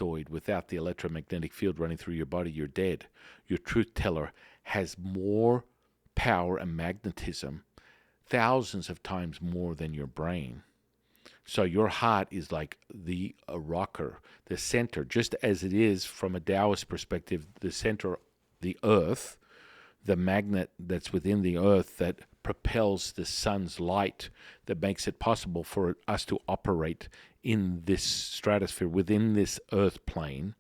Taoistoid, without the electromagnetic field running through your body, you're dead. Your truth teller has more power and magnetism, thousands of times more than your brain. So your heart is like the rocker, the center, just as it is from a Taoist perspective, the center, the earth, the magnet that's within the earth that propels the sun's light, that makes it possible for us to operate in this stratosphere, within this earth plane.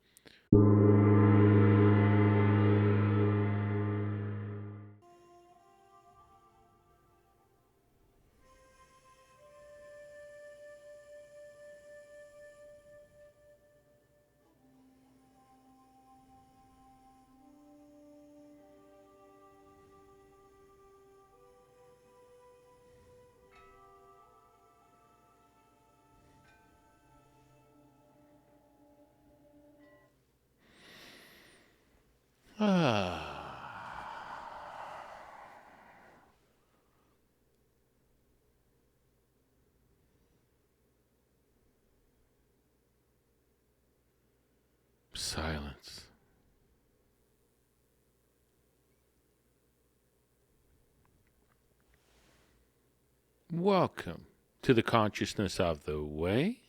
Silence. Welcome to the consciousness of the way.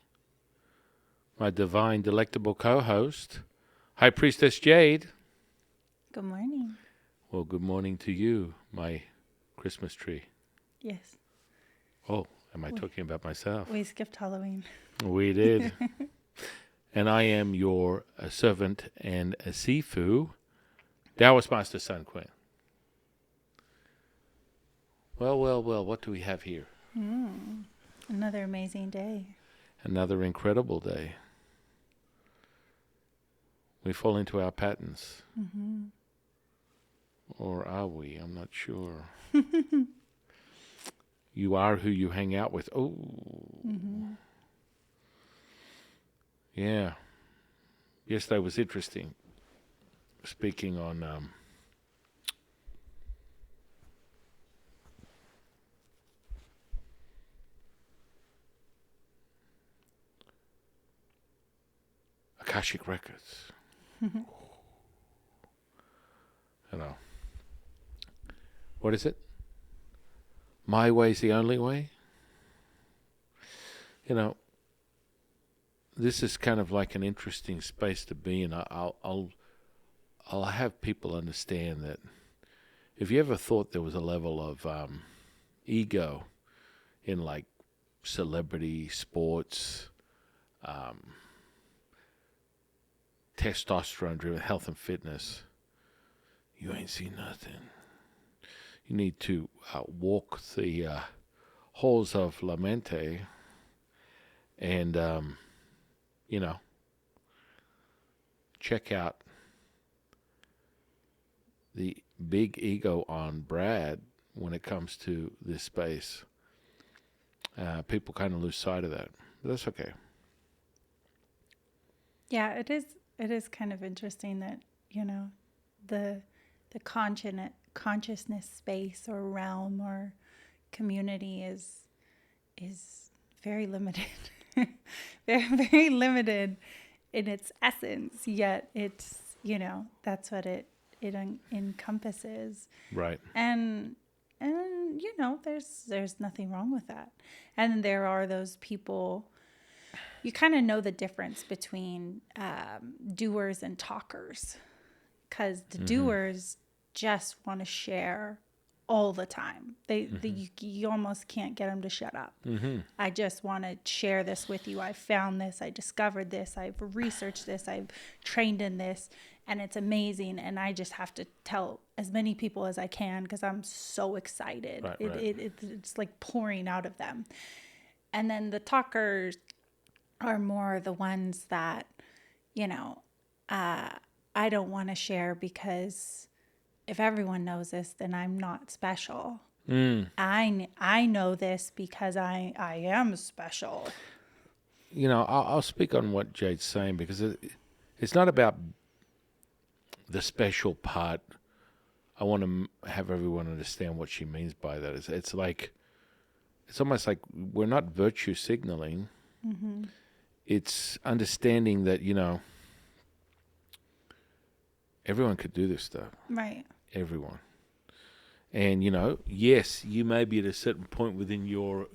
My divine, delectable co-host, High Priestess Jade. Good morning. Well, good morning to you, my Christmas tree. Yes. Oh, am I talking about myself? We skipped Halloween. We did. And I am your servant and a Sifu, Taoist Master Sun Quinn. Well, what do we have here? Another amazing day. Another incredible day. We fall into our patterns. Mm-hmm. Or are we? I'm not sure. You are who you hang out with. Oh. Mm-hmm. Yeah. Yesterday was interesting. Speaking on Akashic Records. You know. What is it? My way's the only way? You know, this is kind of like an interesting space to be in. I'll have people understand that if you ever thought there was a level of ego in like celebrity, sports, testosterone-driven health and fitness, you ain't seen nothing. You need to walk the halls of La Mente and, you know, check out the big ego on Brad when it comes to this space. People kind of lose sight of that, but that's okay. Yeah, it is. It is kind of interesting that, you know, the consciousness space or realm or community is very limited, very, very limited in its essence. Yet it's, you know, that's what it encompasses. Right. And you know, there's nothing wrong with that. And there are those people. You kind of know the difference between doers and talkers, because the doers just want to share all the time. You almost can't get them to shut up. I just want to share this with you. I found this. I discovered this. I've researched this. I've trained in this, and it's amazing. And I just have to tell as many people as I can because I'm so excited. Right. It's like pouring out of them. And then the talkers are more the ones that, you know, I don't want to share because if everyone knows this, then I'm not special. I know this because I am special. You know, I'll speak on what Jade's saying because it's not about the special part. I want to have everyone understand what she means by that. It's almost like we're not virtue signaling. It's understanding that, you know, Everyone could do this stuff. Right. Everyone. And, yes, you may be at a certain point within your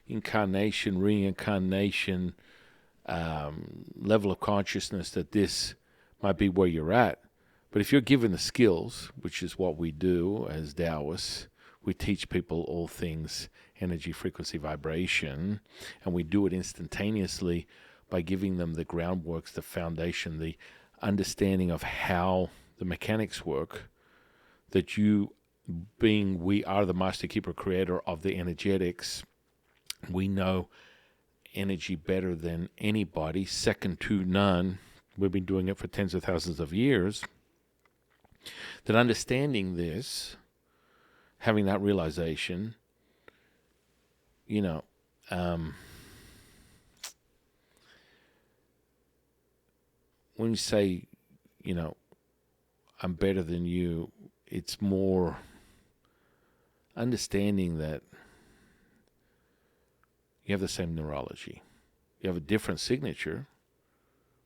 incarnation, reincarnation, level of consciousness that this might be where you're at. But if you're given the skills, which is what we do as Taoists, we teach people all things energy, frequency, vibration, and we do it instantaneously by giving them the groundworks, the foundation, the understanding of how the mechanics work, that we are the master keeper creator of the energetics. We know energy better than anybody, second to none. We've been doing it for tens of thousands of years. That understanding this, having that realization, when you say, I'm better than you, it's more understanding that you have the same neurology. You have a different signature,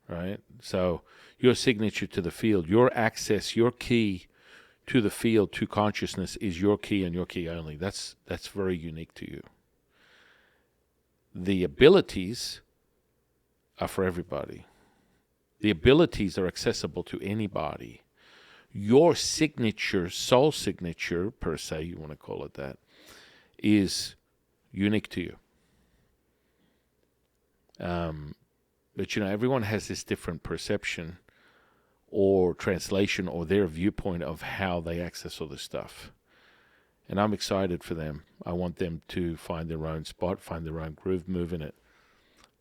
right? So your signature to the field, your access, your key to the field, to consciousness is your key and your key only. That's very unique to you. The abilities are for everybody. The abilities are accessible to anybody. Your signature, soul signature, per se, you want to call it that, is unique to you. But, everyone has this different perception or translation or their viewpoint of how they access all this stuff. And I'm excited for them. I want them to find their own spot, find their own groove, move in it.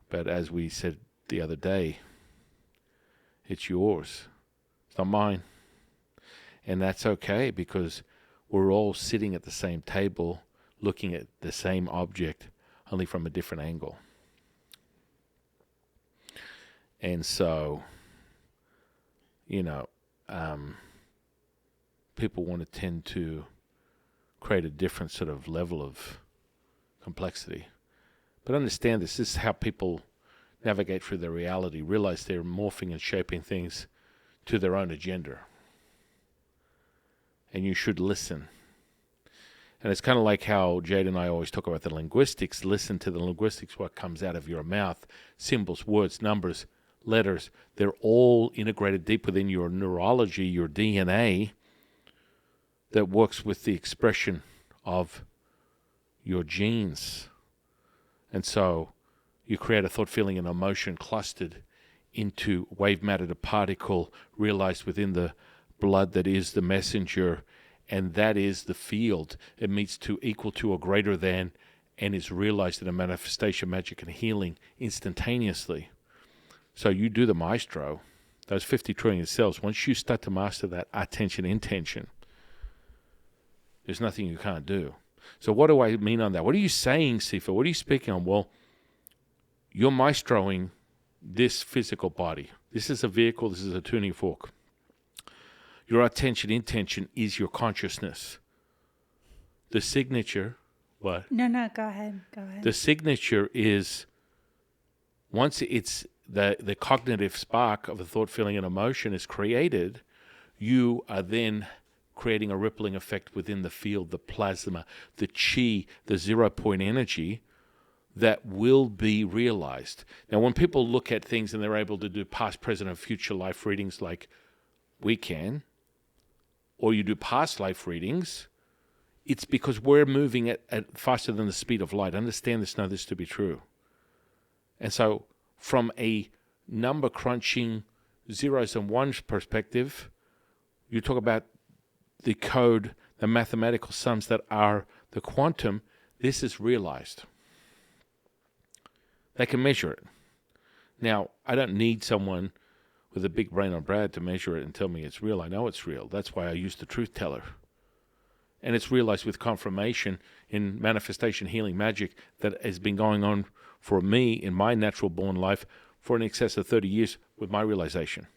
But as we said the other day, it's yours. It's not mine. And that's okay, because we're all sitting at the same table looking at the same object, only from a different angle. And so, people want to tend to create a different sort of level of complexity. But understand this is how people navigate through their reality, realize they're morphing and shaping things to their own agenda. And you should listen. And it's kind of like how Jade and I always talk about the linguistics. Listen to the linguistics, what comes out of your mouth. Symbols, words, numbers, letters. They're all integrated deep within your neurology, your DNA, that works with the expression of your genes. And so you create a thought, feeling, and emotion clustered into wave matter to particle, realized within the blood that is the messenger, and that is the field. It meets to, equal to, or greater than, and is realized in a manifestation, magic, and healing instantaneously. So you do the maestro, those 50 trillion cells. Once you start to master that attention, intention, there's nothing you can't do. So what do I mean on that? What are you saying, Sifa? What are you speaking on? Well, you're maestroing this physical body. This is a vehicle. This is a tuning fork. Your attention, intention is your consciousness. The signature, what? No, go ahead. The signature is, once it's the cognitive spark of a thought, feeling, and emotion is created, you are then creating a rippling effect within the field, the plasma, the chi, the 0-point energy that will be realized. Now, when people look at things and they're able to do past, present, and future life readings like we can, or you do past life readings, it's because we're moving at faster than the speed of light. Understand this, know this to be true. And so from a number crunching zeros and ones perspective, you talk about the code, the mathematical sums that are the quantum. This is realized. They can measure it. Now, I don't need someone with a big brain on Brad to measure it and tell me it's real. I know it's real. That's why I use the truth teller. And it's realized with confirmation in manifestation, healing, magic that has been going on for me in my natural born life for in excess of 30 years with my realization.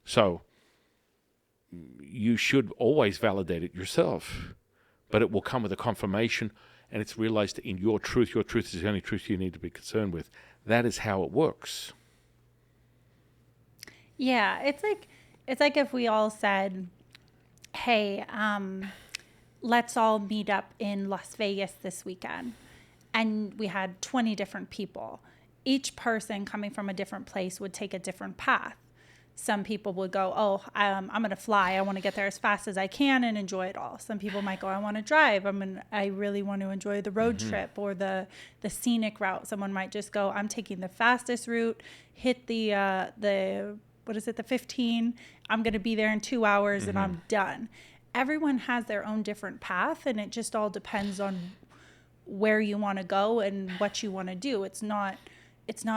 So you should always validate it yourself, but it will come with a confirmation, and it's realized in your truth. Your truth is the only truth you need to be concerned with. That is how it works. Yeah, it's like It's like if we all said, hey, let's all meet up in Las Vegas this weekend. And we had 20 different people. Each person coming from a different place would take a different path. Some people would go, oh, I'm going to fly. I want to get there as fast as I can and enjoy it all. Some people might go, I want to drive. I really want to enjoy the road trip or the scenic route. Someone might just go, I'm taking the fastest route, hit the what is it, the 15. I'm going to be there in 2 hours and I'm done. Everyone has their own different path, and it just all depends on where you want to go and what you want to do. It's not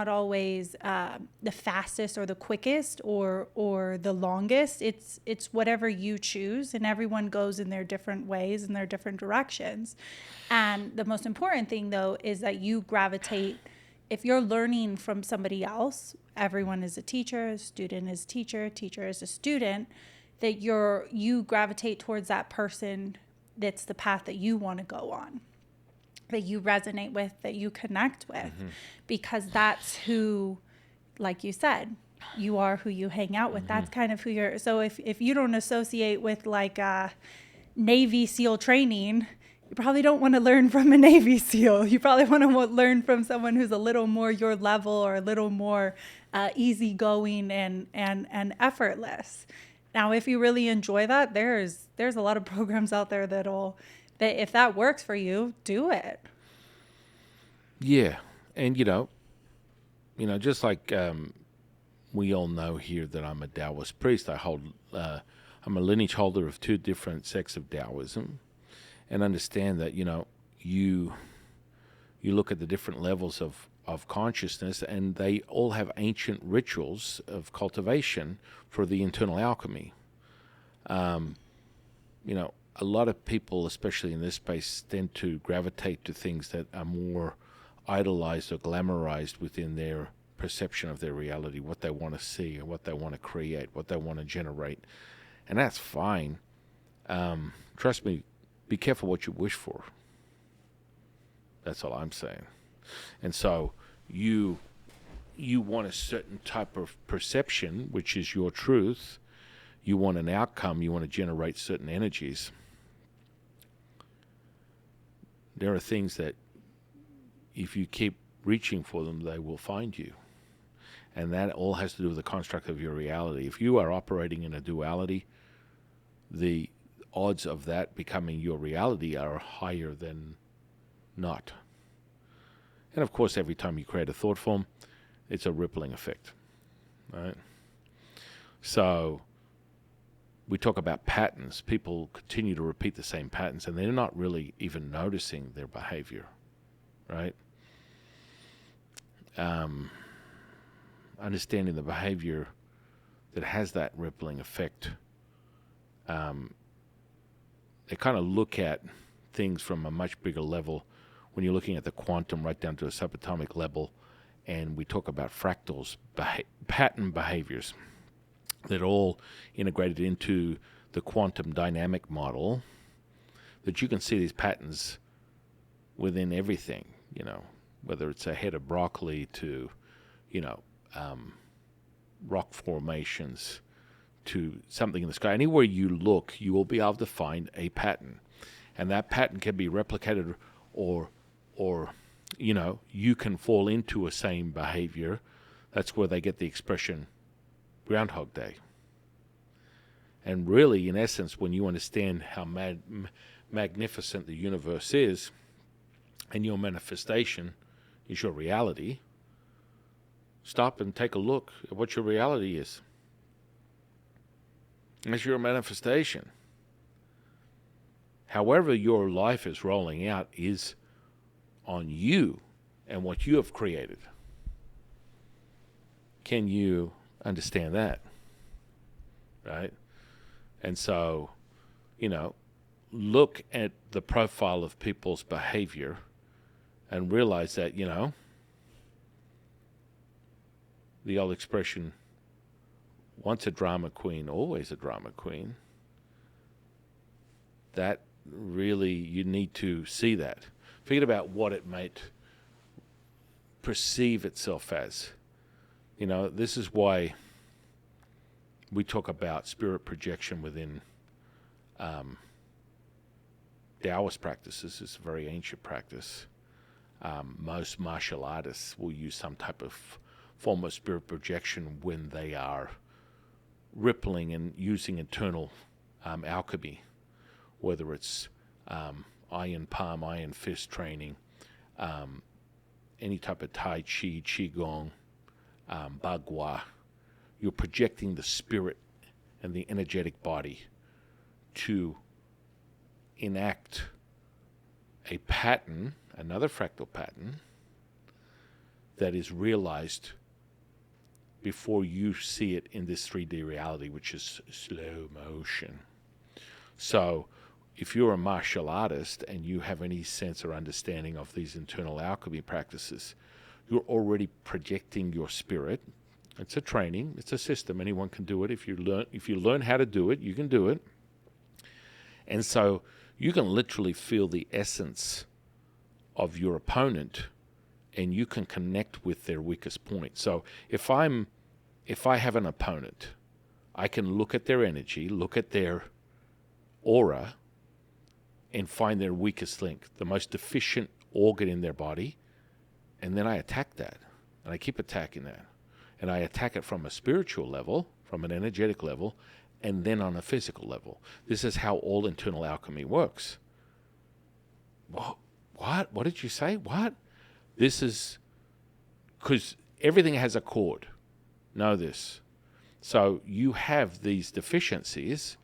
always the fastest or the quickest or the longest. It's whatever you choose, and everyone goes in their different ways and their different directions. And the most important thing, though, is that you gravitate. If you're learning from somebody else, everyone is a teacher, a student is a teacher, teacher is a student, that you gravitate towards that person that's the path that you want to go on, that you resonate with, that you connect with, because that's who, like you said, you are who you hang out with. That's kind of who you're. So if you don't associate with like Navy SEAL training, you probably don't want to learn from a Navy SEAL. You probably want to learn from someone who's a little more your level or a little more easygoing and effortless. Now, if you really enjoy that, there's a lot of programs out there that if that works for you, do it. Yeah, and just like we all know here that I'm a Taoist priest. I'm a lineage holder of 2 different sects of Taoism, and understand that you look at the different levels of consciousness, and they all have ancient rituals of cultivation for the internal alchemy. A lot of people, especially in this space, tend to gravitate to things that are more idolized or glamorized within their perception of their reality, what they want to see or what they want to create, what they want to generate. And that's fine. Trust me, be careful what you wish for. That's all I'm saying. And so you want a certain type of perception, which is your truth. You want an outcome. You want to generate certain energies. There are things that if you keep reaching for them, they will find you. And that all has to do with the construct of your reality. If you are operating in a duality, the odds of that becoming your reality are higher than not. And of course, every time you create a thought form, it's a rippling effect, right? So we talk about patterns. People continue to repeat the same patterns, and they're not really even noticing their behavior, right? Understanding the behavior that has that rippling effect, they kind of look at things from a much bigger level when you're looking at the quantum right down to a subatomic level, and we talk about fractals, pattern behaviors that are all integrated into the quantum dynamic model, that you can see these patterns within everything, whether it's a head of broccoli to, rock formations to something in the sky. Anywhere you look, you will be able to find a pattern. And that pattern can be replicated or you can fall into a same behavior. That's where they get the expression Groundhog Day. And really, in essence, when you understand how magnificent the universe is, and your manifestation is your reality, stop and take a look at what your reality is. It's your manifestation. However your life is rolling out is on you and what you have created. Can you understand that? Right? And so, look at the profile of people's behavior and realize that, the old expression, once a drama queen, always a drama queen, that really, you need to see that. Forget about what it might perceive itself as. This is why we talk about spirit projection within Taoist practices. It's a very ancient practice. Most martial artists will use some type of form of spirit projection when they are rippling and using internal alchemy, whether it's iron palm, iron fist training, any type of Tai Chi, Qigong, Bagua. You're projecting the spirit and the energetic body to enact a pattern, another fractal pattern, that is realized before you see it in this 3D reality, which is slow motion. So if you're a martial artist and you have any sense or understanding of these internal alchemy practices, you're already projecting your spirit. It's a training, it's a system. Anyone can do it. If you learn how to do it, you can do it. And so you can literally feel the essence of your opponent, and you can connect with their weakest point. So if I have an opponent, I can look at their energy, look at their aura, and find their weakest link, the most deficient organ in their body, and then I attack that, and I keep attacking that. And I attack it from a spiritual level, from an energetic level, and then on a physical level. This is how all internal alchemy works. What? What did you say? What? This is because everything has a cord. Know this. So you have these deficiencies,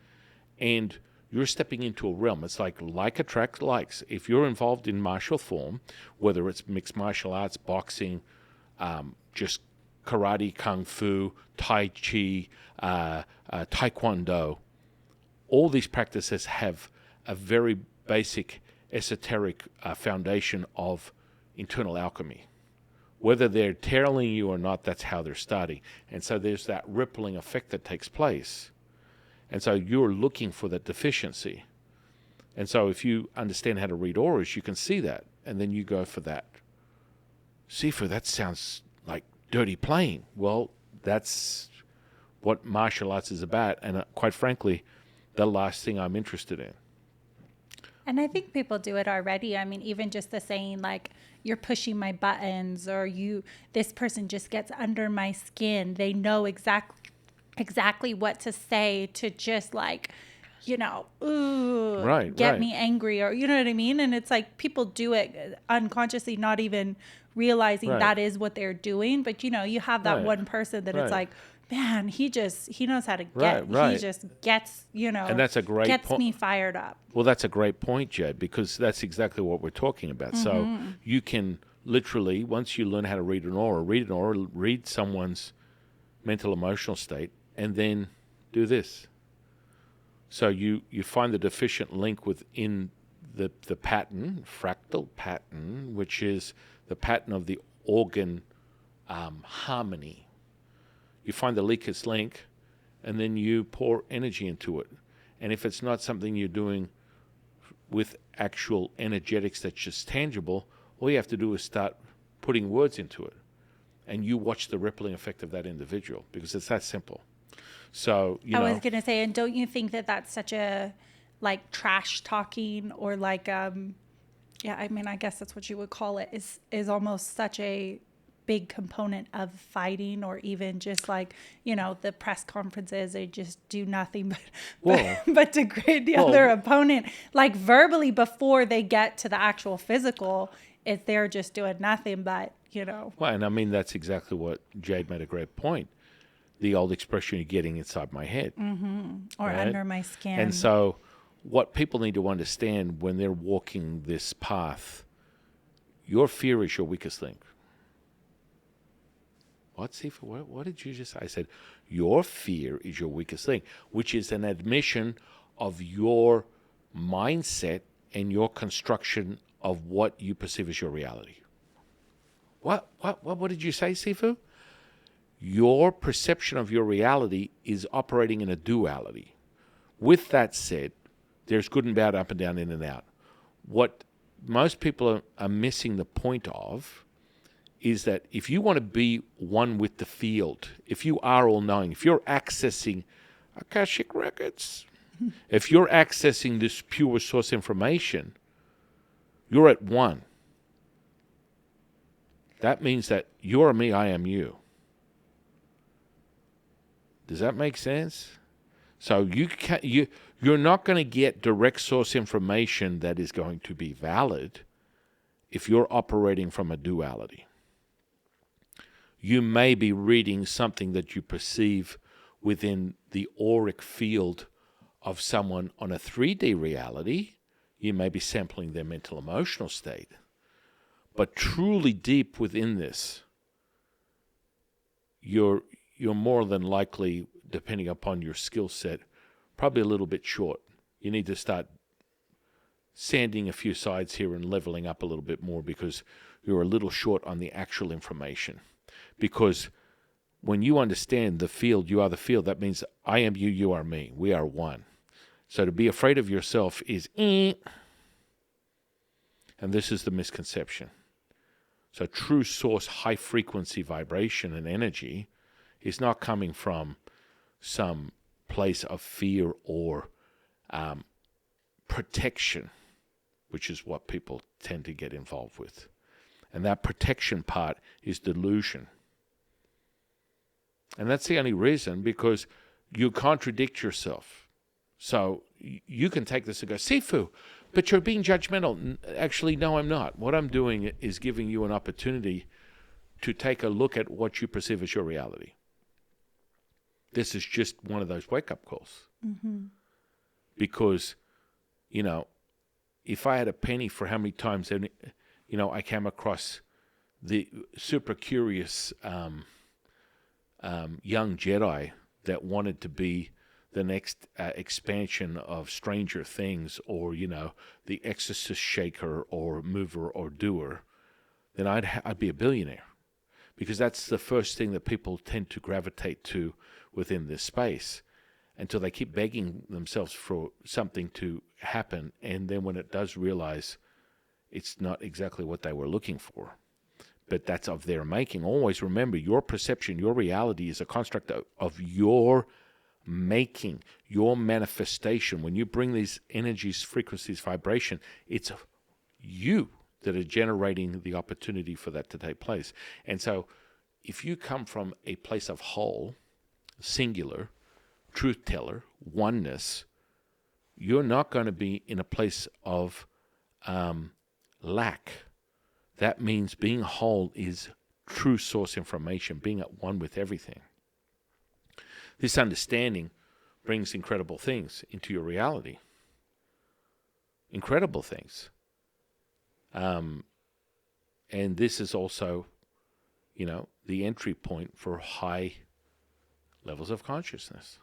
and you're stepping into a realm. It's like attracts likes. If you're involved in martial form, whether it's mixed martial arts, boxing, just karate, kung fu, tai chi, taekwondo, all these practices have a very basic esoteric foundation of internal alchemy. Whether they're telling you or not, that's how they're starting. And so there's that rippling effect that takes place. And so you're looking for that deficiency. And so if you understand how to read auras, you can see that. And then you go for that. Sifu, that sounds like dirty playing. Well, that's what martial arts is about. And quite frankly, the last thing I'm interested in. And I think people do it already. I mean, even just the saying like, you're pushing my buttons, or this person just gets under my skin. They know exactly what to say to just like, get me angry, or you know what I mean? And it's like people do it unconsciously, not even realizing that is what they're doing. But you have that one person that it's like, man, he knows how to get, he just gets, and that's a great gets me fired up. Well, that's a great point, Jade, because that's exactly what we're talking about. Mm-hmm. So you can literally, once you learn how to read an aura, read someone's mental emotional state, and then do this. So you find the deficient link within the pattern, fractal pattern, which is the pattern of the organ harmony. You find the weakest link, and then you pour energy into it. And if it's not something you're doing with actual energetics that's just tangible, all you have to do is start putting words into it. And you watch the rippling effect of that individual, because it's that simple. So, I was going to say, and don't you think that that's such a, like, trash talking, or like, I mean, I guess that's what you would call it, is almost such a big component of fighting, or even just like, the press conferences, they just do nothing but degrade the other opponent, like verbally, before they get to the actual physical. If they're just doing nothing but, Well, and I mean, that's exactly what Jade made a great point. The old expression, you're getting inside my head. Mm-hmm. Or under my skin. And so what people need to understand when they're walking this path, your fear is your weakest link. What did you just say? I said, your fear is your weakest link, which is an admission of your mindset and your construction of what you perceive as your reality. What did you say, Sifu? Your perception of your reality is operating in a duality. With that said, there's good and bad, up and down, in and out. What most people are missing the point of is that if you want to be one with the field, if you are all-knowing, if you're accessing Akashic records, if you're accessing this pure source information, you're at one. That means that you're me, I am you. Does that make sense? So you're not going to get direct source information that is going to be valid if you're operating from a duality. You may be reading something that you perceive within the auric field of someone on a 3D reality. You may be sampling their mental emotional state. But truly deep within this, you're more than likely, depending upon your skill set, probably a little bit short. You need to start sanding a few sides here and leveling up a little bit more, because you're a little short on the actual information. Because when you understand the field, you are the field, that means I am you, you are me. We are one. So to be afraid of yourself is and this is the misconception. So true source, high frequency vibration and energy is not coming from some place of fear or protection, which is what people tend to get involved with. And that protection part is delusion. And that's the only reason, because you contradict yourself. So you can take this and go, Sifu, but you're being judgmental. Actually, no, I'm not. What I'm doing is giving you an opportunity to take a look at what you perceive as your reality. This is just one of those wake-up calls. Mm-hmm. Because, if I had a penny for how many times, I came across the super curious young Jedi that wanted to be the next expansion of Stranger Things, or, the Exorcist shaker or mover or doer, then I'd be a billionaire. Because that's the first thing that people tend to gravitate to within this space, until they keep begging themselves for something to happen. And then when it does realize it's not exactly what they were looking for, but that's of their making. Always remember, your perception, your reality is a construct of your making, your manifestation. When you bring these energies, frequencies, vibration, it's you that are generating the opportunity for that to take place. And so if you come from a place of whole, singular, truth teller, oneness, you're not going to be in a place of lack. That means being whole is true source information, being at one with everything. This understanding brings incredible things into your reality. Incredible things. And this is also, the entry point for high levels of consciousness.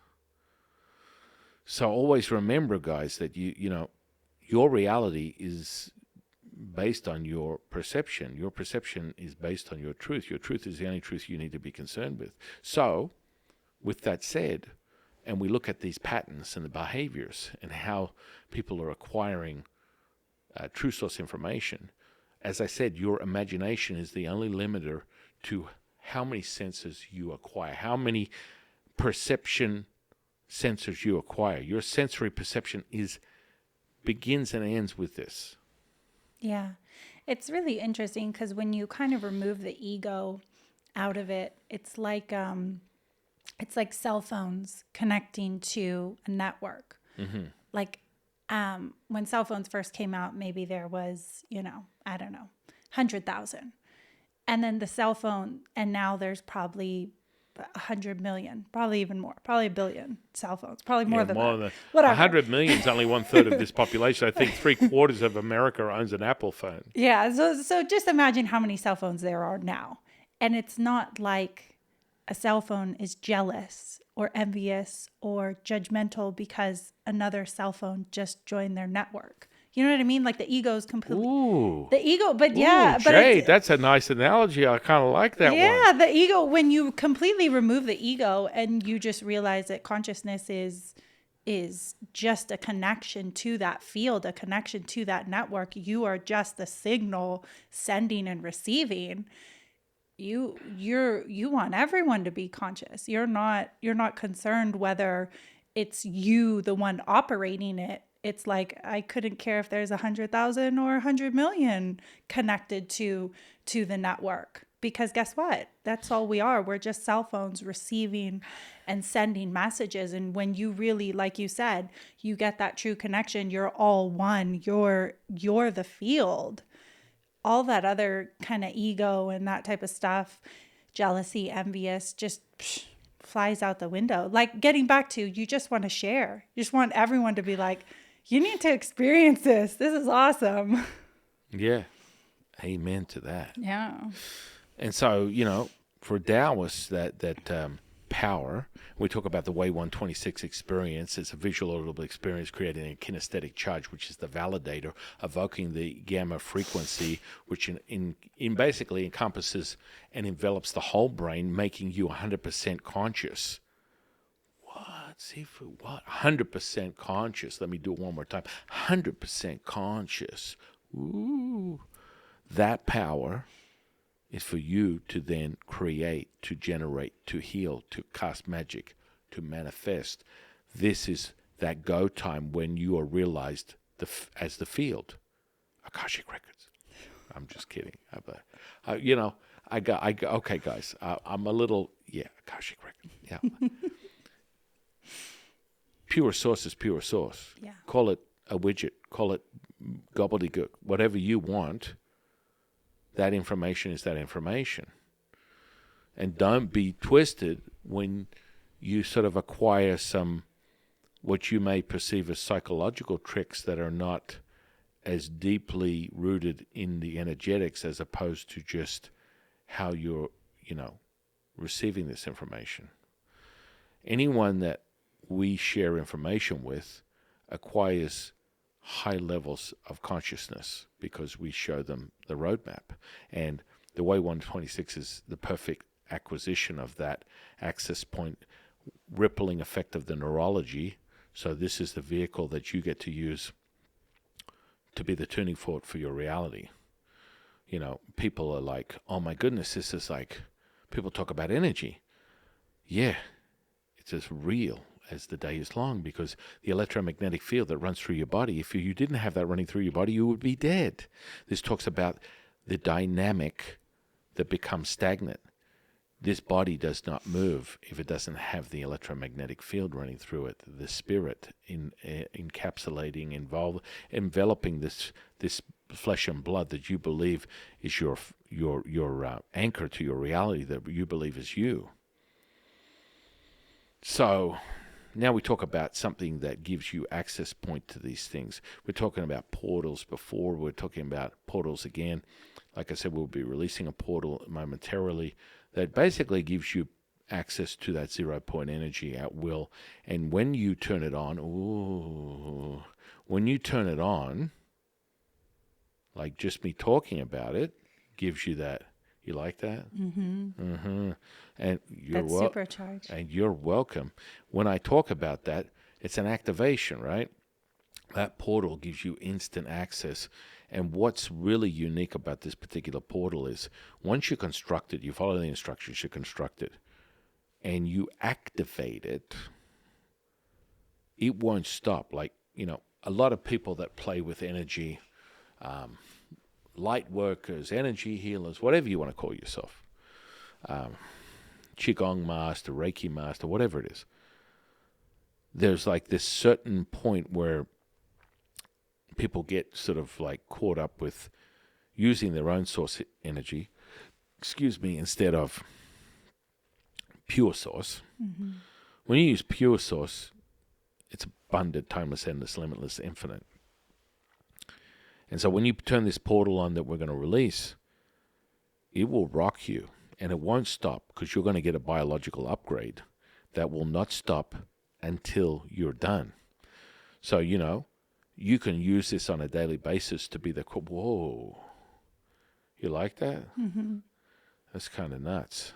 So always remember, guys, that your reality is based on your perception. Your perception is based on your truth. Your truth is the only truth you need to be concerned with. So, with that said, and we look at these patterns and the behaviors and how people are acquiring true source information, as I said, your imagination is the only limiter to how many senses you acquire, how many perception sensors you acquire. Your sensory perception begins and ends with this. Yeah. It's really interesting because when you kind of remove the ego out of it, it's like cell phones connecting to a network. Mm-hmm. Like when cell phones first came out, maybe there was, 100,000. And then the cell phone, and now there's probably 100 million, probably even more, probably 1 billion cell phones, probably more than that. Whatever. 100 million is only 1/3 of this population. I think 3/4 of America owns an Apple phone. Yeah. So just imagine how many cell phones there are now. And it's not like a cell phone is jealous or envious or judgmental because another cell phone just joined their network. You know what I mean? Like the ego is completely... Ooh. The ego, but yeah. Ooh, but Jay, that's a nice analogy. I kind of like that one. Yeah, the ego, when you completely remove the ego and you just realize that consciousness is just a connection to that field, a connection to that network. You are just the signal sending and receiving. you want everyone to be conscious. You're not concerned whether it's you the one operating it. It's like, I couldn't care if there's 100,000 or 100 million connected to the network, because guess what? That's all we are. We're just cell phones receiving and sending messages. And when you really, like you said, you get that true connection, you're all one. You're the field. All that other kind of ego and that type of stuff, jealousy, envious, just flies out the window. Like, getting back to, you just want to share. You just want everyone to be like, you need to experience this. This is awesome. Yeah. Amen to that. Yeah. And so, for Taoists, that power, we talk about the Way 126 experience. It's a visual audible experience creating a kinesthetic charge, which is the validator, evoking the gamma frequency, which in basically encompasses and envelops the whole brain, making you 100% conscious. See, for what? 100% conscious. Let me do it one more time. 100% conscious. Ooh. That power is for you to then create, to generate, to heal, to cast magic, to manifest. This is that go time when you are realized as the field. Akashic Records. I'm just kidding. Okay, guys. I'm a little, Akashic Records. Yeah. Pure source is pure source. Yeah. Call it a widget, call it gobbledygook, whatever you want. That information is that information. And don't be twisted when you sort of acquire some, what you may perceive as psychological tricks that are not as deeply rooted in the energetics as opposed to just how you're, receiving this information. Anyone that we share information with acquires high levels of consciousness because we show them the roadmap. And the Way 126 is the perfect acquisition of that access point, rippling effect of the neurology. So this is the vehicle that you get to use to be the tuning fork for your reality. People are like, oh my goodness, this is like, people talk about energy. Yeah, it's as real as the day is long, because the electromagnetic field that runs through your body, if you didn't have that running through your body, you would be dead. This talks about the dynamic that becomes stagnant. This body does not move if it doesn't have the electromagnetic field running through it, the spirit encapsulating, enveloping this flesh and blood that you believe is your anchor to your reality, that you believe is you. So now we talk about something that gives you access point to these things. We're talking about portals before. We're talking about portals again. Like I said, we'll be releasing a portal momentarily that basically gives you access to that 0 point energy at will. And when you turn it on, like just me talking about it, gives you that. You like that? Mm-hmm. Mm-hmm. And That's supercharged. And you're welcome. When I talk about that, it's an activation, right? That portal gives you instant access. And what's really unique about this particular portal is once you construct it, you follow the instructions, you construct it, and you activate it, it won't stop. Like, a lot of people that play with energy, light workers, energy healers, whatever you want to call yourself, Qigong master, Reiki master, whatever it is, there's like this certain point where people get sort of like caught up with using their own source energy, instead of pure source. Mm-hmm. When you use pure source, it's abundant, timeless, endless, limitless, infinite. And so when you turn this portal on that we're going to release, it will rock you, and it won't stop, because you're going to get a biological upgrade that will not stop until you're done. So, you can use this on a daily basis to be the, whoa, you like that? Mm-hmm. That's kind of nuts.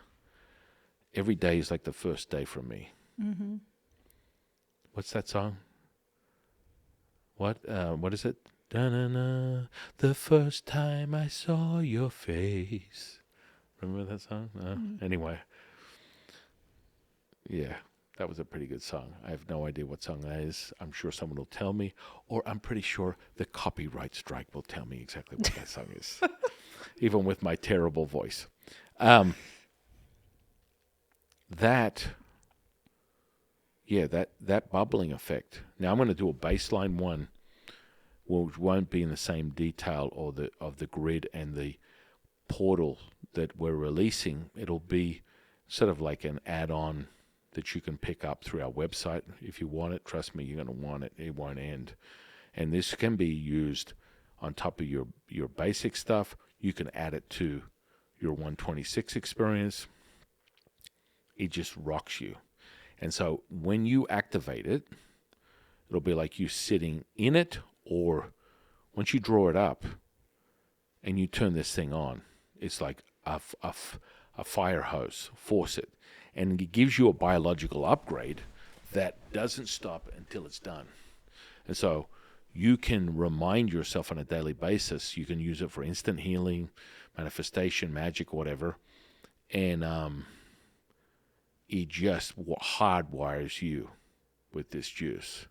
Every day is like the first day for me. Mm-hmm. What's that song? What is it? Da-na-na, the first time I saw your face. Remember that song? No? Anyway, yeah, that was a pretty good song. I have no idea what song that is. I'm sure someone will tell me, or I'm pretty sure the copyright strike will tell me exactly what that song is, even with my terrible voice. That bubbling effect. Now I'm going to do a baseline one, which won't be in the same detail or of the grid and the portal that we're releasing. It'll be sort of like an add-on that you can pick up through our website if you want it. Trust me, you're going to want it. It won't end. And this can be used on top of your basic stuff. You can add it to your 126 experience. It just rocks you. And so when you activate it, it'll be like you sitting in it, or once you draw it up and you turn this thing on, it's like a fire hose, faucet. And it gives you a biological upgrade that doesn't stop until it's done. And so you can remind yourself on a daily basis. You can use it for instant healing, manifestation, magic, whatever. And it just hardwires you with this juice.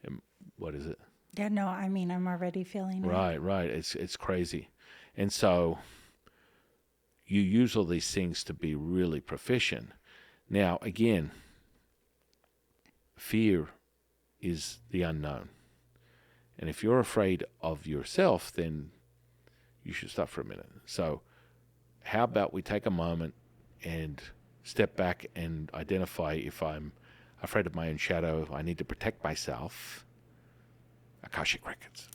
And what is it? Yeah, no, I mean, I'm already feeling it. Right. It's crazy. And so you use all these things to be really proficient. Now, again, fear is the unknown. And if you're afraid of yourself, then you should stop for a minute. So how about we take a moment and step back and identify if I'm afraid of my own shadow, I need to protect myself. Akashic Records.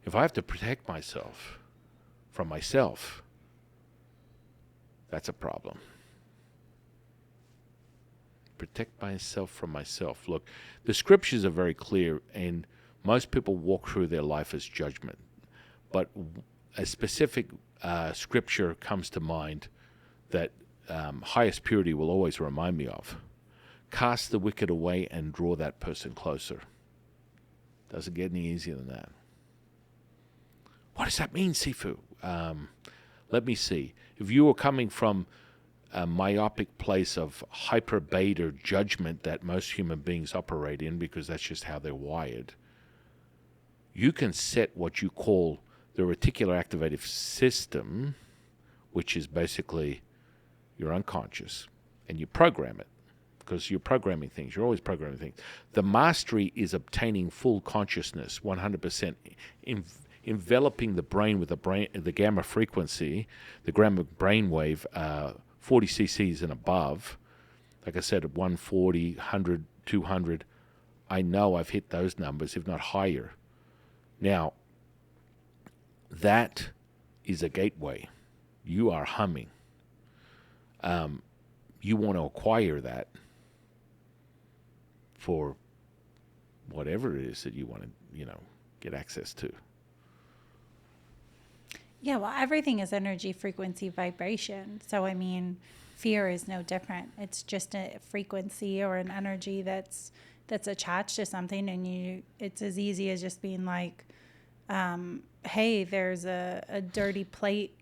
If I have to protect myself from myself, that's a problem. Protect myself from myself. Look, the scriptures are very clear, and most people walk through their life as judgment. But a specific scripture comes to mind that highest purity will always remind me of. Cast the wicked away and draw that person closer. Doesn't get any easier than that. What does that mean, Sifu? Let me see. If you were coming from a myopic place of hyperbate or judgment that most human beings operate in, because that's just how they're wired, you can set what you call the reticular activative system, which is basically your unconscious, and you program it, because you're programming things. You're always programming things. The mastery is obtaining full consciousness, 100%, enveloping the brain with the gamma frequency, the gamma brainwave, 40 cc's and above. Like I said, 140, 100, 200. I know I've hit those numbers, if not higher. Now, that is a gateway. You are humming. You want to acquire that for whatever it is that you want to, get access to. Yeah, well, everything is energy, frequency, vibration. So, I mean, fear is no different. It's just a frequency or an energy that's attached to something, and it's as easy as just being like, hey, there's a dirty plate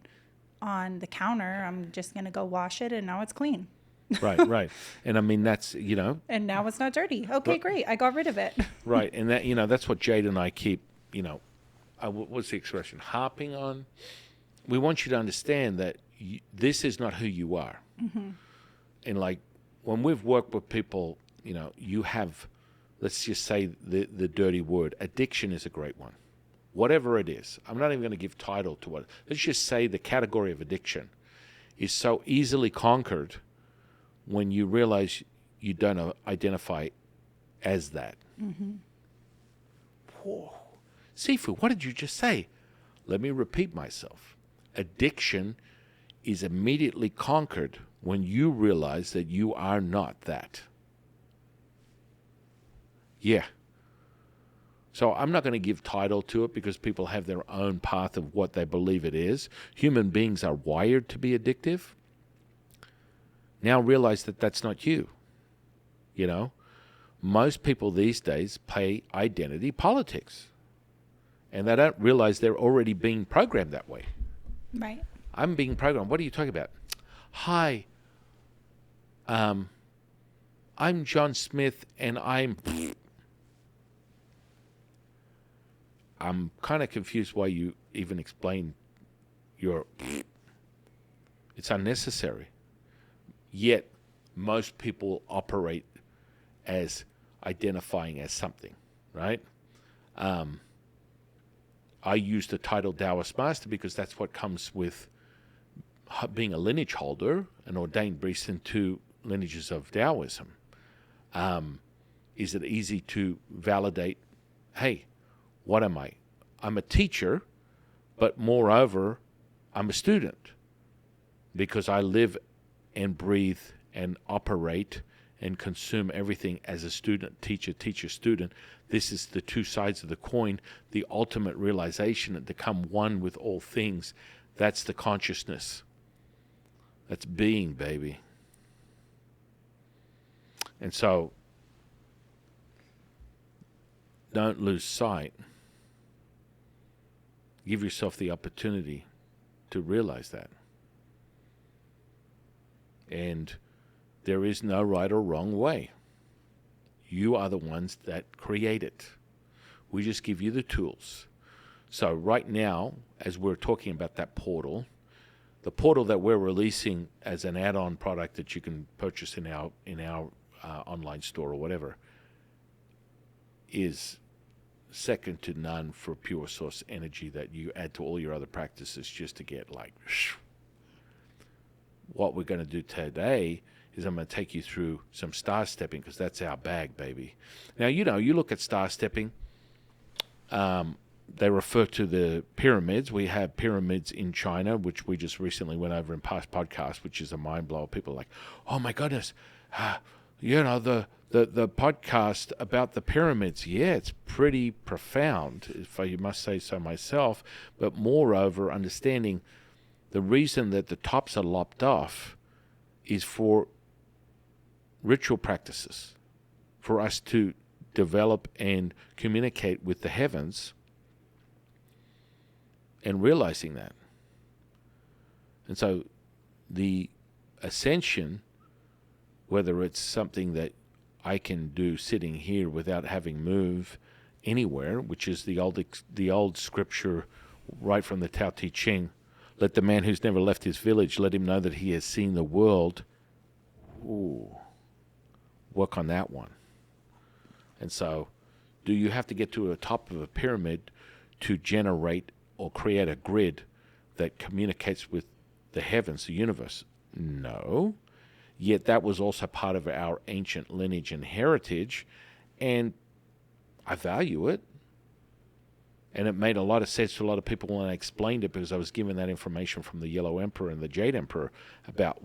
on the counter. I'm just going to go wash it, and now it's clean. Right. And I mean, that's, And now it's not dirty. Okay, great. I got rid of it. Right. And that, that's what Jade and I keep, what's the expression? Harping on. We want you to understand that this is not who you are. Mm-hmm. And like when we've worked with people, you have, let's just say the dirty word, addiction is a great one. Whatever it is. I'm not even going to give title to it. Let's just say the category of addiction is so easily conquered when you realize you don't identify as that. Mm-hmm. Whoa. Sifu, what did you just say? Let me repeat myself. Addiction is immediately conquered when you realize that you are not that. Yeah. So I'm not going to give title to it because people have their own path of what they believe it is. Human beings are wired to be addictive. Now realize that that's not you. Most people these days play identity politics. And they don't realize they're already being programmed that way. Right. I'm being programmed. What are you talking about? Hi, I'm John Smith, and I'm kind of confused why you even explain your. It's unnecessary. Yet, most people operate as identifying as something, right? I use the title Taoist Master because that's what comes with being a lineage holder, an ordained priest in two lineages of Taoism. Is it easy to validate, hey, what am I? I'm a teacher, but moreover, I'm a student because I live and breathe and operate and consume everything as a student, teacher, student. This is the two sides of the coin, the ultimate realization to become one with all things. That's the consciousness. That's being, baby. And so, don't lose sight. Give yourself the opportunity to realize that. And there is no right or wrong way. You are the ones that create it. We just give you the tools. So right now, as we're talking about that portal, the portal that we're releasing as an add-on product that you can purchase in our online store or whatever, is second to none for pure source energy that you add to all your other practices just to get like. What we're going to do today is I'm going to take you through some star stepping because that's our bag, baby. Now, you look at star stepping, they refer to the pyramids. We have pyramids in China, which we just recently went over in past podcasts, which is a mind blower. People are like, oh my goodness, the podcast about the pyramids. Yeah, it's pretty profound, if I must say so myself. But moreover, understanding the reason that the tops are lopped off is for ritual practices, for us to develop and communicate with the heavens and realizing that. And so the ascension, whether it's something that I can do sitting here without having move anywhere, which is the old scripture right from the Tao Te Ching, let the man who's never left his village, let him know that he has seen the world. Ooh, work on that one. And so, do you have to get to the top of a pyramid to generate or create a grid that communicates with the heavens, the universe? No. Yet that was also part of our ancient lineage and heritage, and I value it. And it made a lot of sense to a lot of people when I explained it because I was given that information from the Yellow Emperor and the Jade Emperor about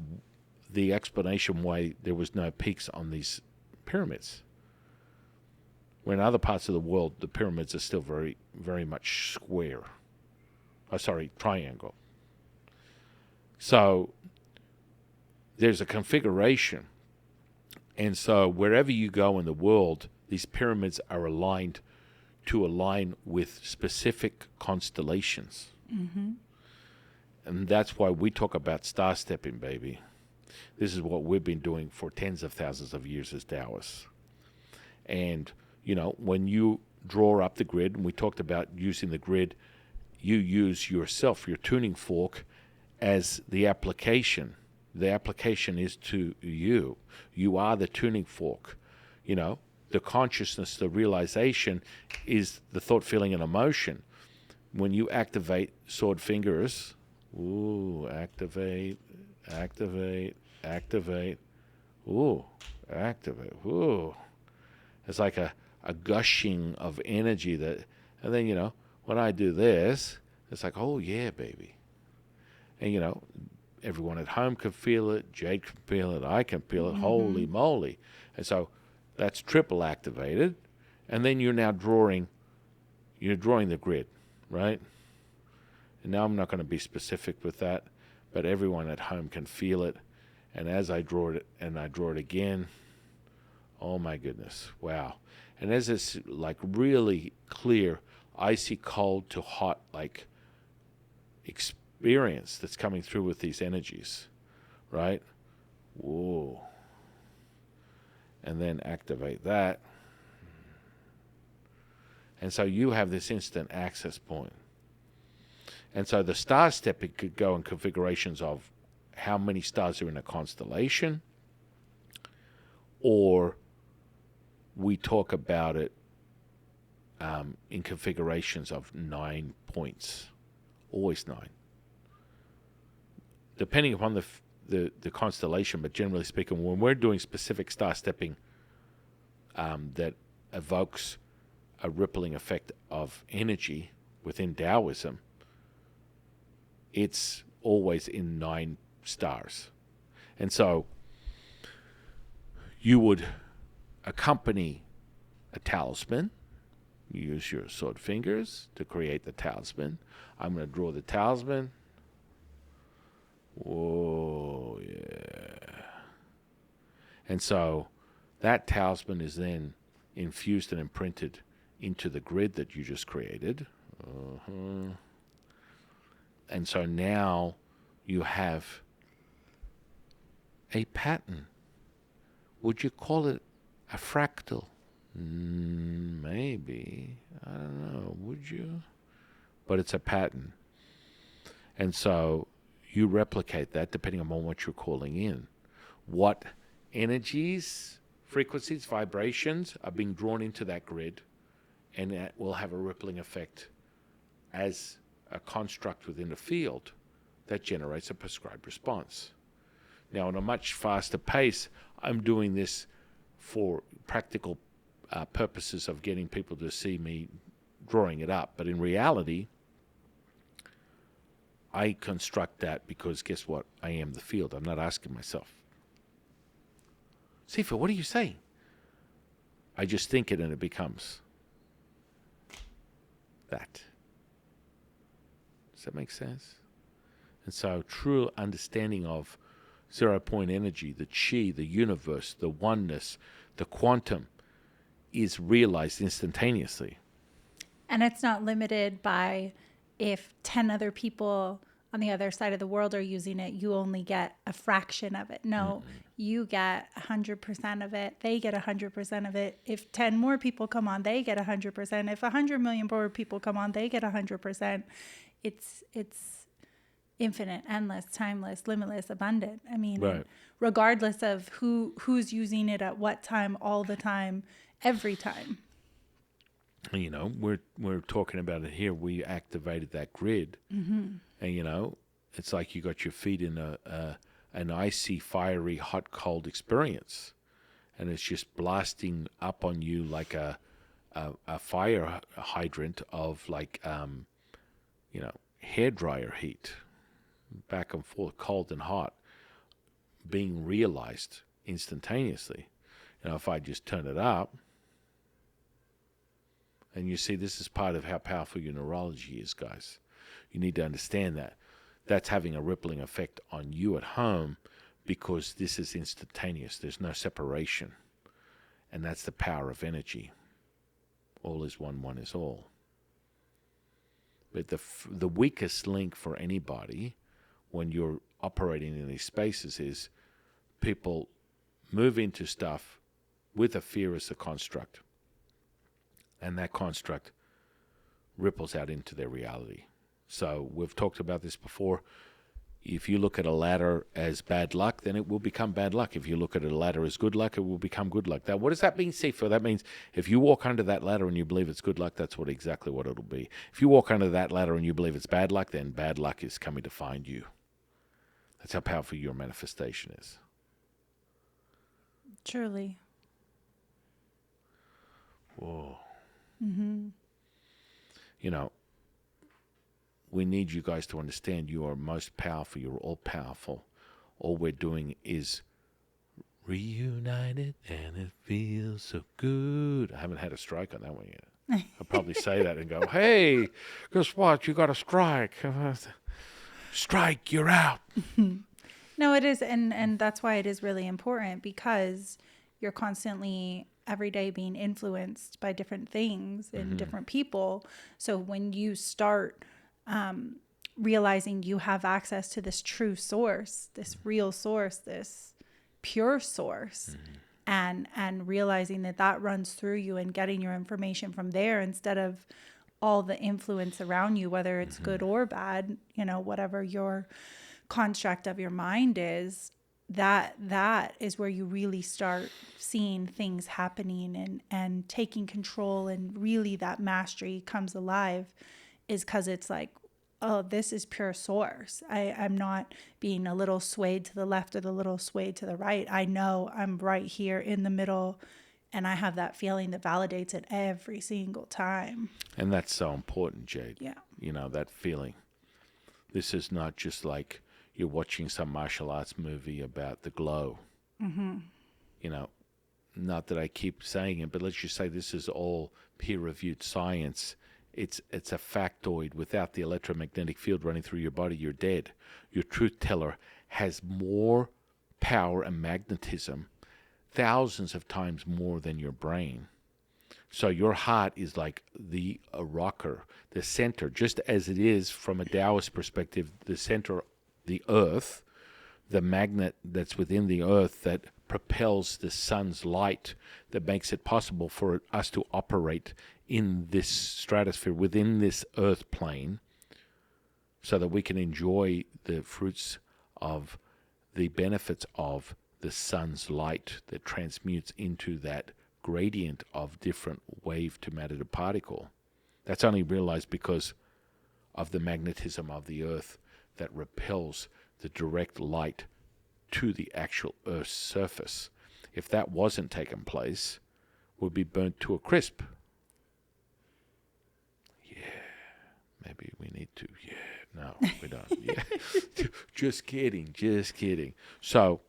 the explanation why there was no peaks on these pyramids. When in other parts of the world, the pyramids are still very, very much square. Triangle. So there's a configuration. And so wherever you go in the world, these pyramids are aligned to align with specific constellations. Mm-hmm. And that's why we talk about star stepping, baby. This is what we've been doing for tens of thousands of years as Taoists. And, when you draw up the grid, and we talked about using the grid, you use yourself, your tuning fork, as the application. The application is to you. You are the tuning fork. The consciousness, the realization is the thought, feeling, and emotion. When you activate sword fingers, activate, activate, it's like a gushing of energy and then, when I do this, it's like, oh yeah, baby. And, everyone at home can feel it, Jade can feel it, I can feel it, holy moly. And so that's triple activated, and then you're drawing the grid, right? And now I'm not going to be specific with that, but everyone at home can feel it. And as I draw it and I draw it again, oh my goodness, wow. And as it's like really clear, icy cold to hot, like experience that's coming through with these energies, right? Whoa. And then activate that. And so you have this instant access point. And so the star stepping could go in configurations of how many stars are in a constellation, or we talk about it in configurations of 9 points, always 9, depending upon the constellation. But generally speaking, when we're doing specific star stepping that evokes a rippling effect of energy within Taoism, it's always in 9 stars. And so you would accompany a talisman. You use your sword fingers to create the talisman. I'm going to draw the talisman. Whoa, yeah. And so that talisman is then infused and imprinted into the grid that you just created. And so now you have a pattern. Would you call it a fractal? Maybe. I don't know. Would you? But it's a pattern. And so you replicate that depending on what you're calling in. What energies, frequencies, vibrations are being drawn into that grid, and that will have a rippling effect as a construct within the field that generates a prescribed response. Now, on a much faster pace, I'm doing this for practical purposes of getting people to see me drawing it up. But in reality, I construct that because guess what? I am the field. I'm not asking myself, Sifa, what are you saying? I just think it and it becomes that. Does that make sense? And so true understanding of 0 point energy, the chi, the universe, the oneness, the quantum is realized instantaneously. And it's not limited by if 10 other people on the other side of the world are using it, you only get a fraction of it. No, you get 100% of it. They get 100% of it. If 10 more people come on, they get 100%. If 100 million more people come on, they get 100%. It's infinite, endless, timeless, limitless, abundant. I mean, Right. regardless of who's using it at what time, all the time, every time. You know, we're talking about it here. We activated that grid, and you know, it's like you got your feet in an icy, fiery, hot, cold experience, and it's just blasting up on you like a fire hydrant of like you know, hairdryer heat, back and forth, cold and hot, being realized instantaneously. You know, if I just turn it up. And you see, this is part of how powerful your neurology is, guys. You need to understand that. That's having a rippling effect on you at home because this is instantaneous. There's no separation. And that's the power of energy. All is one, one is all. But the weakest link for anybody when you're operating in these spaces is people move into stuff with a fear as a construct. And that construct ripples out into their reality. So we've talked about this before. If you look at a ladder as bad luck, then it will become bad luck. If you look at a ladder as good luck, it will become good luck. Now, what does that mean, Sifa? That means if you walk under that ladder and you believe it's good luck, that's exactly what it'll be. If you walk under that ladder and you believe it's bad luck, then bad luck is coming to find you. That's how powerful your manifestation is. Truly. Whoa. Mm-hmm. You know, we need you guys to understand you are most powerful. You're all powerful. All we're doing is reunited and it feels so good. I haven't had a strike on that one yet. I'll probably say that and go, hey, guess what? You got a strike. Strike, you're out. No, it is. And that's why it is really important because you're constantly every day being influenced by different things and different people. So when you start realizing you have access to this true source, this real source, this pure source, and realizing that runs through you and getting your information from there instead of all the influence around you, whether it's good or bad, whatever your construct of your mind is, that is where you really start seeing things happening and taking control, and really that mastery comes alive, is because it's like, oh, this is pure source. I'm not being a little swayed to the left or the little swayed to the right. I know I'm right here in the middle, and I have that feeling that validates it every single time. And that's so important, Jade. Yeah. That feeling. This is not just like you're watching some martial arts movie about the glow. Not that I keep saying it, but let's just say this is all peer-reviewed science. It's a factoid. Without the electromagnetic field running through your body, you're dead. Your truth teller has more power and magnetism, thousands of times more than your brain. So your heart is like the rocker, the center, just as it is from a Taoist perspective, the center, the earth, the magnet that's within the earth that propels the sun's light, that makes it possible for us to operate in this stratosphere, within this earth plane, so that we can enjoy the fruits of the benefits of the sun's light that transmutes into that gradient of different wave to matter to particle. That's only realized because of the magnetism of the earth that repels the direct light to the actual Earth's surface. If that wasn't taking place, we'd be burnt to a crisp. Yeah, maybe we need to. Yeah, no, we don't. Yeah, just kidding. So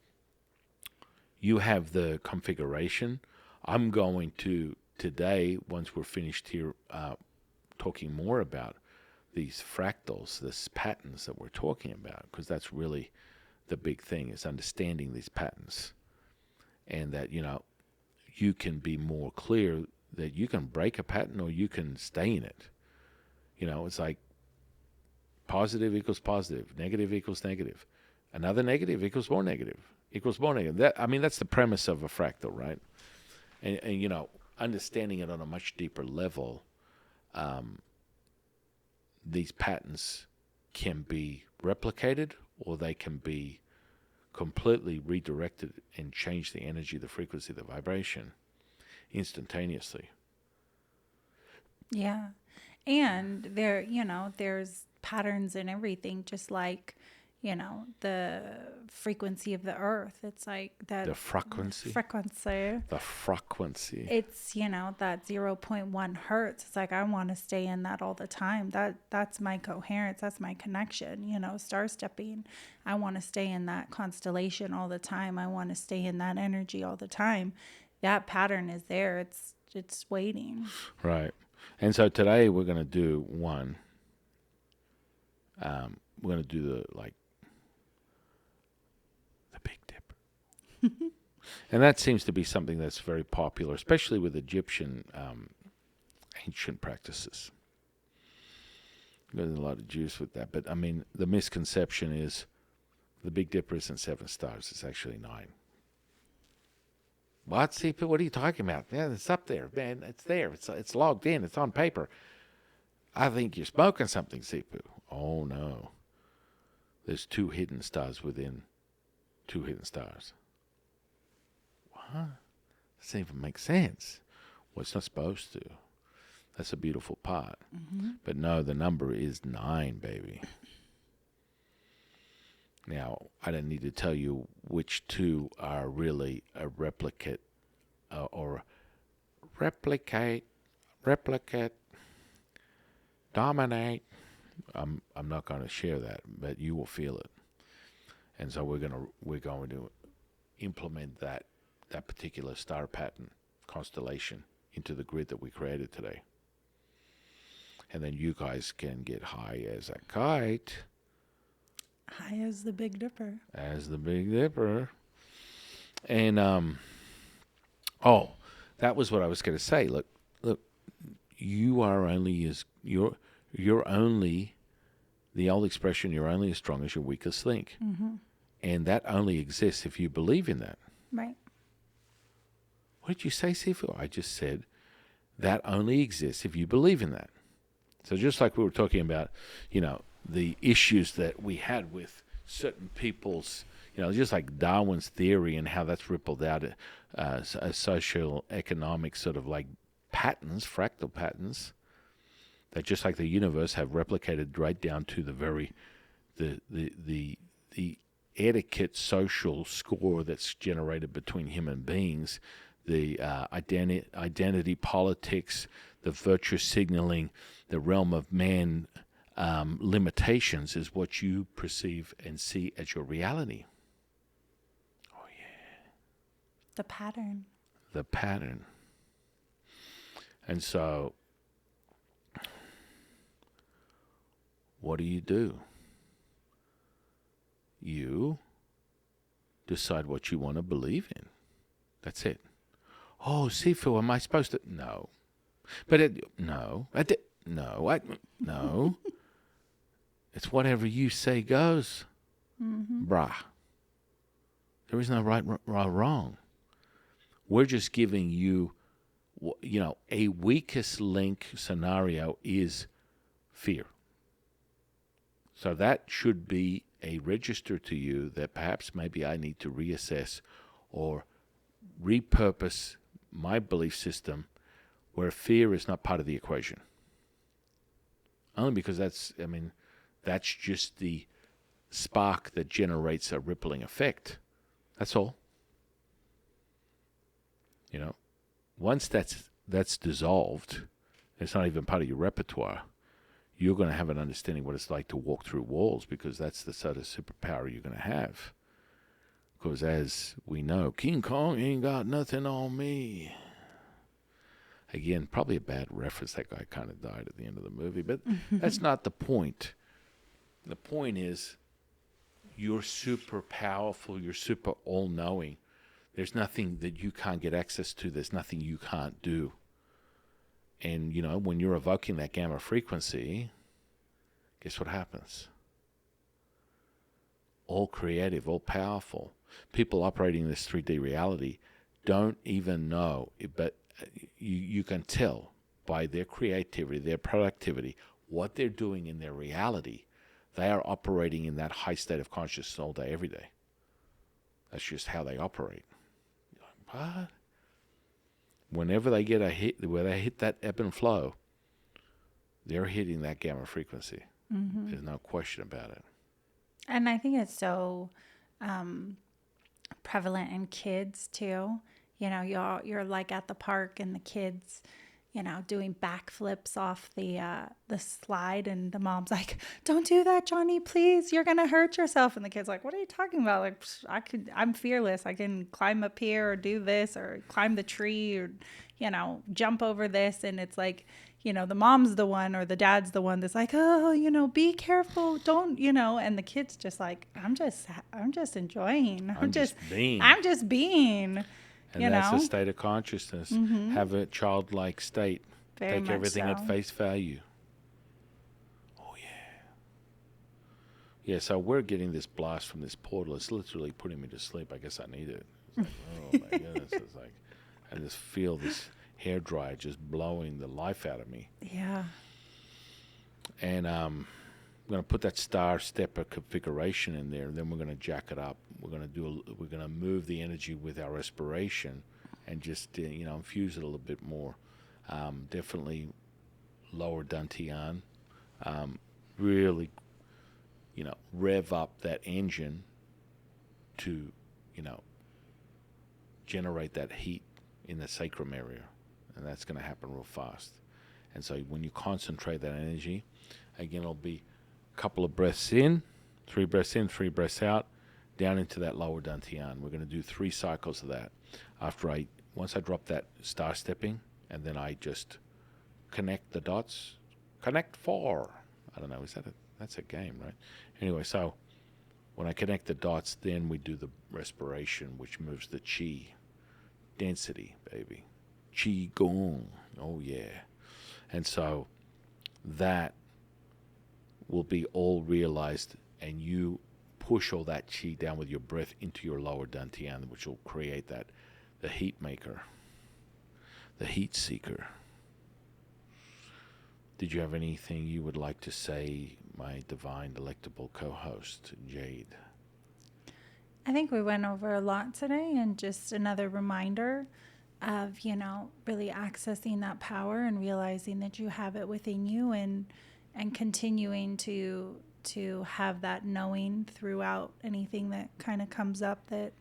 you have the configuration. I'm going to today, once we're finished here, talking more about these fractals, these patterns that we're talking about, because that's really the big thing, is understanding these patterns, and that you can be more clear that you can break a pattern or you can stay in it. It's like positive equals positive, negative equals negative, another negative equals more negative, equals more negative. That's the premise of a fractal, right? And understanding it on a much deeper level, these patterns can be replicated, or they can be completely redirected and change the energy, the frequency, the vibration instantaneously. Yeah. And there's patterns in everything, just like, the frequency of the earth. It's like that. The frequency. The frequency. It's, that 0.1 hertz. It's like, I want to stay in that all the time. That's my coherence. That's my connection, star stepping. I want to stay in that constellation all the time. I want to stay in that energy all the time. That pattern is there. It's waiting. Right. And so today we're going to do one. We're going to do the Big Dipper. And that seems to be something that's very popular, especially with Egyptian ancient practices. There's a lot of juice with that. But, the misconception is the Big Dipper isn't 7 stars. It's actually 9. What, Sipu? What are you talking about? Yeah, it's up there, man. It's there. It's logged in. It's on paper. I think you're smoking something, Sipu. Oh, no. There's 2 hidden stars within 2 hidden stars. What? Doesn't even make sense. Well, it's not supposed to. That's a beautiful part. Mm-hmm. But no, the number is 9, baby. Now, I don't need to tell you which 2 are really a replicate, dominate. I'm not going to share that, but you will feel it. And so we're going to implement that particular star pattern constellation into the grid that we created today. And then you guys can get high as a kite. High as the Big Dipper. As the Big Dipper. And that was what I was going to say. Look, you are only as you're only The old expression, you're only as strong as your weakest link. Mm-hmm. And that only exists if you believe in that. Right. What did you say, Sifu? I just said that only exists if you believe in that. So just like we were talking about, the issues that we had with certain people's, just like Darwin's theory and how that's rippled out social economic sort of like patterns, fractal patterns, that just like the universe have replicated right down to the very the etiquette social score that's generated between human beings, the identity politics, the virtue signaling, the realm of man limitations is what you perceive and see as your reality. Oh, yeah. The pattern. The pattern. And so, what do? You decide what you want to believe in. That's it. Oh, Sifu, am I supposed to? No. But no. No. It's whatever you say goes, brah. There is no right or wrong. We're just giving you, a weakest link scenario is fear. So that should be a register to you that perhaps maybe I need to reassess or repurpose my belief system where fear is not part of the equation. Only because that's just the spark that generates a rippling effect. That's all. Once that's dissolved, it's not even part of your repertoire. You're going to have an understanding what it's like to walk through walls, because that's the sort of superpower you're going to have. Because as we know, King Kong ain't got nothing on me. Again, probably a bad reference. That guy kind of died at the end of the movie, but that's not the point. The point is, you're super powerful. You're super all-knowing. There's nothing that you can't get access to. There's nothing you can't do. And, when you're evoking that gamma frequency, guess what happens? All creative, all powerful. People operating in this 3D reality don't even know, but you can tell by their creativity, their productivity, what they're doing in their reality. They are operating in that high state of consciousness all day, every day. That's just how they operate. What? Whenever they get a hit, where they hit that ebb and flow, they're hitting that gamma frequency. Mm-hmm. There's no question about it. And I think it's so prevalent in kids too. You're like at the park and the kids, doing backflips off the slide, and the mom's like, "Don't do that, Johnny, please. You're gonna hurt yourself." And the kid's like, "What are you talking about? Like, I'm fearless. I can climb up here or do this or climb the tree or, jump over this." And it's like, the mom's the one or the dad's the one that's like, "Oh, be careful. Don't, And the kid's just like, I'm just enjoying. I'm just being. And that's a state of consciousness. Mm-hmm. Have a childlike state. Very Take everything so. at face value. Oh, yeah. Yeah, so we're getting this blast from this portal. It's literally putting me to sleep. I guess I need it. It's like, oh, my goodness. It's like, I just feel this hair dryer just blowing the life out of me. Yeah. And I'm going to put that star stepper configuration in there, and then we're going to jack it up. We're going to move the energy with our respiration, and just infuse it a little bit more. Definitely lower dantian. Really, rev up that engine to, generate that heat in the sacrum area, and that's going to happen real fast. And so when you concentrate that energy, again, it'll be a couple of breaths in, 3 breaths out, down into that lower dantian. We're going to do 3 cycles of that. Once I drop that star stepping, and then I just connect the dots. Connect 4. I don't know. That's a game, right? Anyway, so when I connect the dots, then we do the respiration, which moves the chi density, baby. Qi Gong. Oh, yeah. And so that will be all realized, and you push all that chi down with your breath into your lower dantian, which will create that, the heat maker, the heat seeker. Did you have anything you would like to say, my divine, delectable co-host, Jade? I think we went over a lot today, and just another reminder of, really accessing that power and realizing that you have it within you, and continuing to have that knowing throughout anything that kind of comes up that,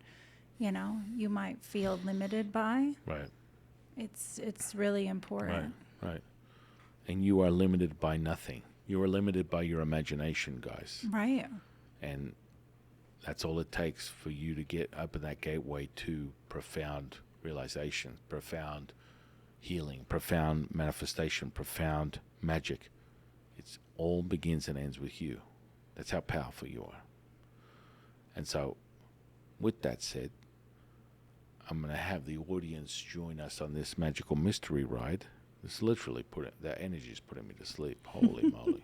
you might feel limited by. Right. It's really important. Right. And you are limited by nothing. You are limited by your imagination, guys. Right. And that's all it takes for you to get up in that gateway to profound realization, profound healing, profound manifestation, profound magic. It's all begins and ends with you. That's how powerful you are. And so, with that said, I'm going to have the audience join us on this magical mystery ride. It's literally that energy is putting me to sleep. Holy moly.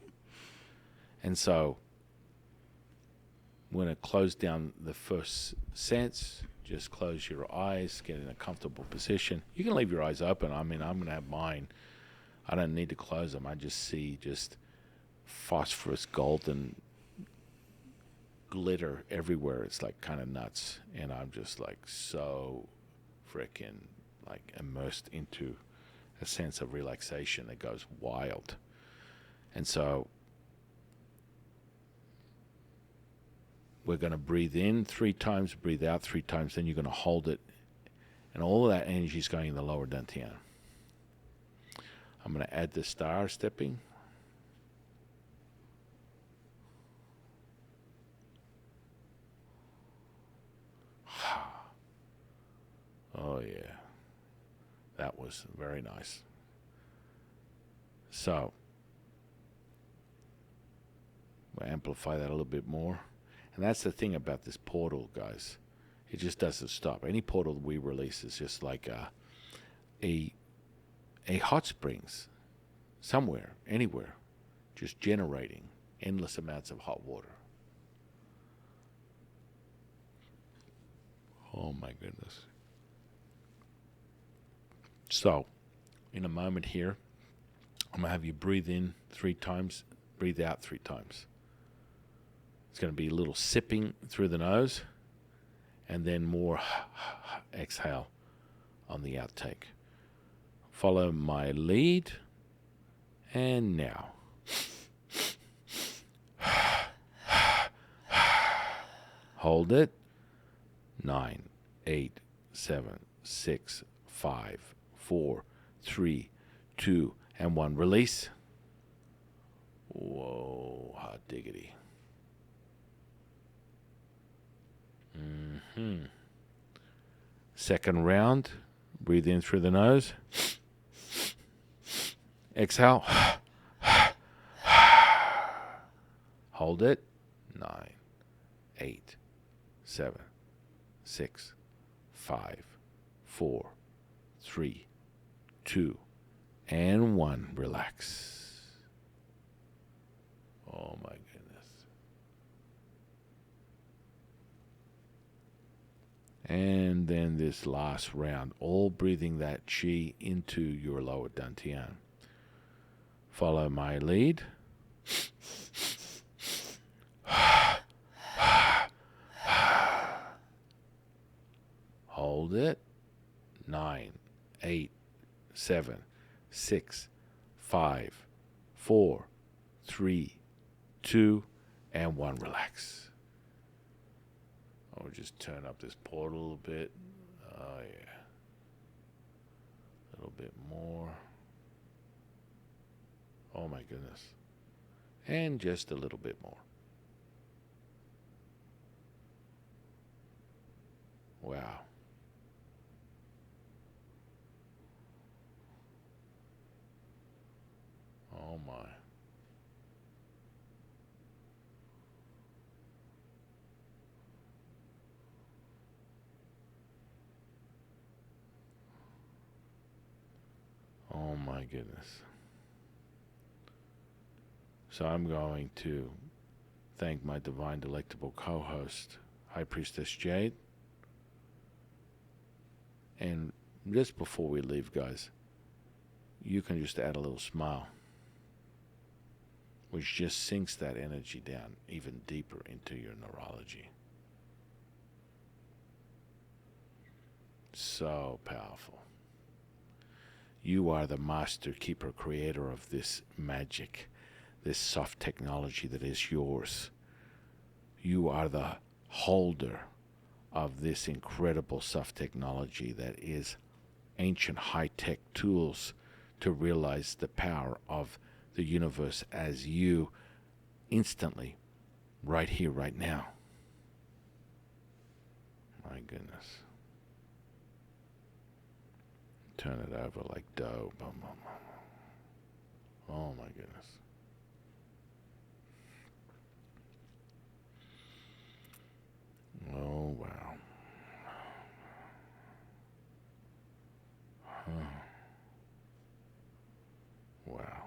And so, we're going to close down the first sense. Just close your eyes, get in a comfortable position. You can leave your eyes open. I mean, I'm going to have mine. I don't need to close them. I just see just phosphorus golden glitter everywhere. It's like kind of nuts. And I'm just like so freaking like immersed into a sense of relaxation that goes wild. And so we're going to breathe in 3 times, breathe out 3 times, then you're going to hold it, and all of that energy is going in the lower dantian. I'm going to add the star stepping. Oh yeah, that was very nice. So we'll amplify that a little bit more. And that's the thing about this portal, guys. It just doesn't stop. Any portal we release is just like a hot springs somewhere, anywhere, just generating endless amounts of hot water. Oh my goodness. So, in a moment here, I'm going to have you breathe in 3 times, breathe out 3 times. It's going to be a little sipping through the nose, and then more exhale on the outtake. Follow my lead, and now. Hold it. 9, 8, 7, 6, 5, 4, 3, 2, and 1. Release. Whoa, hot diggity. Second round. Breathe in through the nose. Exhale. Hold it. 9, 8, 7, 6, 5, 4, 3, 2, and 1. Relax. Oh my goodness. And then this last round, all breathing that chi into your lower dantian. Follow my lead. Hold it. 9, 8, 7, 6, 5, 4, 3, 2, and 1. Relax. I'll just turn up this portal a little bit. Oh, yeah. A little bit more. Oh, my goodness. And just a little bit more. Wow. Oh, my. Oh my goodness. So I'm going to thank my divine, delectable co-host, High Priestess Jade. And just before we leave, guys, you can just add a little smile, which just sinks that energy down even deeper into your neurology. So powerful. You are the master, keeper, creator of this magic, this soft technology that is yours. You are the holder of this incredible soft technology that is ancient high-tech tools to realize the power of the universe as you instantly, right here, right now. My goodness. Turn it over like dough. Oh my goodness. Oh wow. Huh. Wow.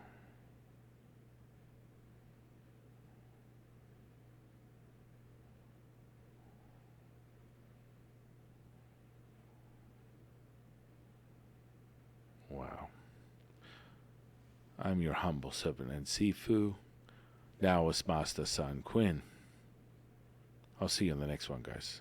Wow. I'm your humble servant and Sifu, Taoist Master San Quinn. I'll see you in the next one, guys.